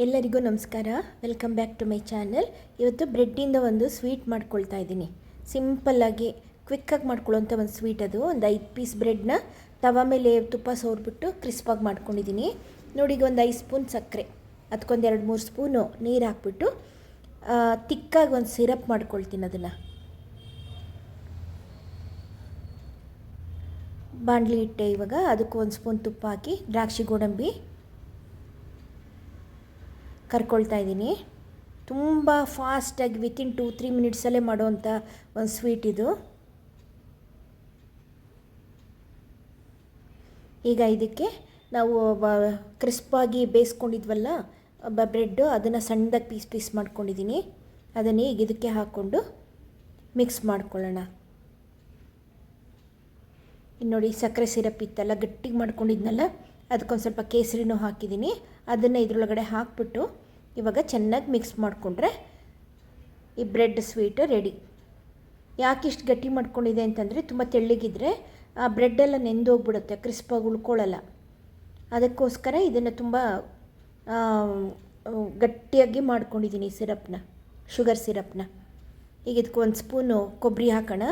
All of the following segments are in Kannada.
ಎಲ್ಲರಿಗೂ ನಮಸ್ಕಾರ. Welcome back to my channel. ಇವತ್ತು ಬ್ರೆಡ್ಡಿಂದ ಒಂದು ಸ್ವೀಟ್ ಮಾಡ್ಕೊಳ್ತಾ ಇದ್ದೀನಿ. ಸಿಂಪಲ್ಲಾಗಿ ಕ್ವಿಕ್ಕಾಗಿ ಮಾಡ್ಕೊಳ್ಳೋಂಥ ಒಂದು ಸ್ವೀಟ್ ಅದು. ಒಂದು 5 ಪೀಸ್ ಬ್ರೆಡ್ನ ತವ ಮೇಲೆ ತುಪ್ಪ ಸವರ್ಬಿಟ್ಟು ಕ್ರಿಸ್ಪಾಗಿ ಮಾಡ್ಕೊಂಡಿದ್ದೀನಿ. ನೋಡಿ, ಈಗ ಒಂದು 5 ಸ್ಪೂನ್ ಸಕ್ಕರೆ, ಅದಕ್ಕೊಂದು 2-3 ಸ್ಪೂನು ನೀರು ಹಾಕ್ಬಿಟ್ಟು ತಿಕ್ಕಾಗಿ ಒಂದು ಸಿರಪ್ ಮಾಡ್ಕೊಳ್ತೀನಿ. ಅದನ್ನು ಬಾಣಲಿ ಇಟ್ಟೆ. ಇವಾಗ ಅದಕ್ಕೆ 1 ಸ್ಪೂನ್ ತುಪ್ಪ ಹಾಕಿ ದ್ರಾಕ್ಷಿ ಗೋಡಂಬಿ ಕರ್ಕೊಳ್ತಾ ಇದ್ದೀನಿ. ತುಂಬ ಫಾಸ್ಟಾಗಿ ವಿತಿನ್ 2-3 ಮಿನಿಟ್ಸಲ್ಲೇ ಮಾಡೋವಂಥ ಒಂದು ಸ್ವೀಟ್ ಇದು. ಈಗ ಇದಕ್ಕೆ ನಾವು ಕ್ರಿಸ್ಪಾಗಿ ಬೇಯಿಸ್ಕೊಂಡಿದ್ವಲ್ಲ ಬ್ರೆಡ್ಡು, ಅದನ್ನು ಸಣ್ಣದಾಗಿ ಪೀಸ್ ಮಾಡ್ಕೊಂಡಿದ್ದೀನಿ. ಅದನ್ನೇ ಈಗ ಇದಕ್ಕೆ ಹಾಕ್ಕೊಂಡು ಮಿಕ್ಸ್ ಮಾಡ್ಕೊಳ್ಳೋಣ. ಇನ್ನು ನೋಡಿ, ಸಕ್ಕರೆ ಸಿರಪ್ ಇತ್ತಲ್ಲ ಗಟ್ಟಿಗೆ ಮಾಡ್ಕೊಂಡಿದ್ನಲ್ಲ, ಅದಕ್ಕೊಂದು ಸ್ವಲ್ಪ ಕೇಸರಿನೂ ಹಾಕಿದ್ದೀನಿ. ಅದನ್ನು ಇದರೊಳಗಡೆ ಹಾಕ್ಬಿಟ್ಟು ಇವಾಗ ಚೆನ್ನಾಗಿ ಮಿಕ್ಸ್ ಮಾಡಿಕೊಂಡ್ರೆ ಈ ಬ್ರೆಡ್ ಸ್ವೀಟು ರೆಡಿ. ಯಾಕೆ ಇಷ್ಟು ಗಟ್ಟಿ ಮಾಡ್ಕೊಂಡಿದೆ ಅಂತಂದರೆ, ತುಂಬ ತೆಳ್ಳಗಿದ್ರೆ ಆ ಬ್ರೆಡ್ಡೆಲ್ಲ ನೆಂದೋಗ್ಬಿಡುತ್ತೆ, ಕ್ರಿಸ್ಪಾಗಿ ಉಳ್ಕೊಳ್ಳಲ್ಲ. ಅದಕ್ಕೋಸ್ಕರ ಇದನ್ನು ತುಂಬ ಗಟ್ಟಿಯಾಗಿ ಮಾಡ್ಕೊಂಡಿದ್ದೀನಿ ಸಿರಪ್ನ, ಶುಗರ್ ಸಿರಪ್ನ. ಈಗ ಇದಕ್ಕೆ 1 ಸ್ಪೂನು ಕೊಬ್ಬರಿ ಹಾಕೋಣ.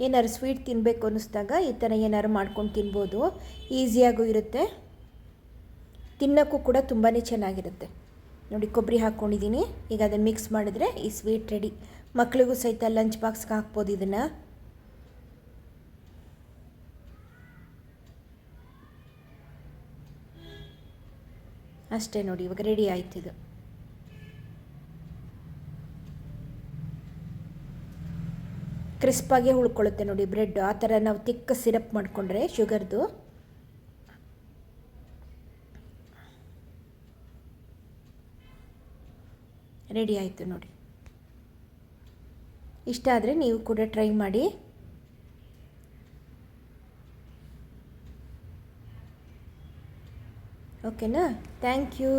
ಏನಾದ್ರು ಸ್ವೀಟ್ ತಿನ್ನಬೇಕು ಅನ್ನಿಸ್ದಾಗ ಈ ಥರ ಏನಾದ್ರು ಮಾಡ್ಕೊಂಡು ತಿನ್ಬೋದು. ಈಸಿಯಾಗೂ ಇರುತ್ತೆ, ತಿನ್ನೋಕ್ಕೂ ಕೂಡ ತುಂಬಾ ಚೆನ್ನಾಗಿರುತ್ತೆ. ನೋಡಿ, ಕೊಬ್ಬರಿ ಹಾಕ್ಕೊಂಡಿದ್ದೀನಿ. ಈಗ ಅದನ್ನು ಮಿಕ್ಸ್ ಮಾಡಿದ್ರೆ ಈ ಸ್ವೀಟ್ ರೆಡಿ. ಮಕ್ಕಳಿಗೂ ಸಹಿತ ಲಂಚ್ ಬಾಕ್ಸ್ಗೆ ಹಾಕ್ಬೋದು ಇದನ್ನು. ಅಷ್ಟೇ ನೋಡಿ, ಇವಾಗ ರೆಡಿ ಆಯ್ತಿದು. ಕ್ರಿಸ್ಪಾಗೆ ಉಳ್ಕೊಳ್ಳುತ್ತೆ ನೋಡಿ ಬ್ರೆಡ್. ಆ ಥರ ನಾವು ತಿಕ್ಕ ಸಿರಪ್ ಮಾಡಿಕೊಂಡ್ರೆ ಶುಗರ್ದು ರೆಡಿ ಆಯಿತು ನೋಡಿ. ಇಷ್ಟ ಆದರೆ ನೀವು ಕೂಡ ಟ್ರೈ ಮಾಡಿ. ಓಕೆನಾ? Thank you.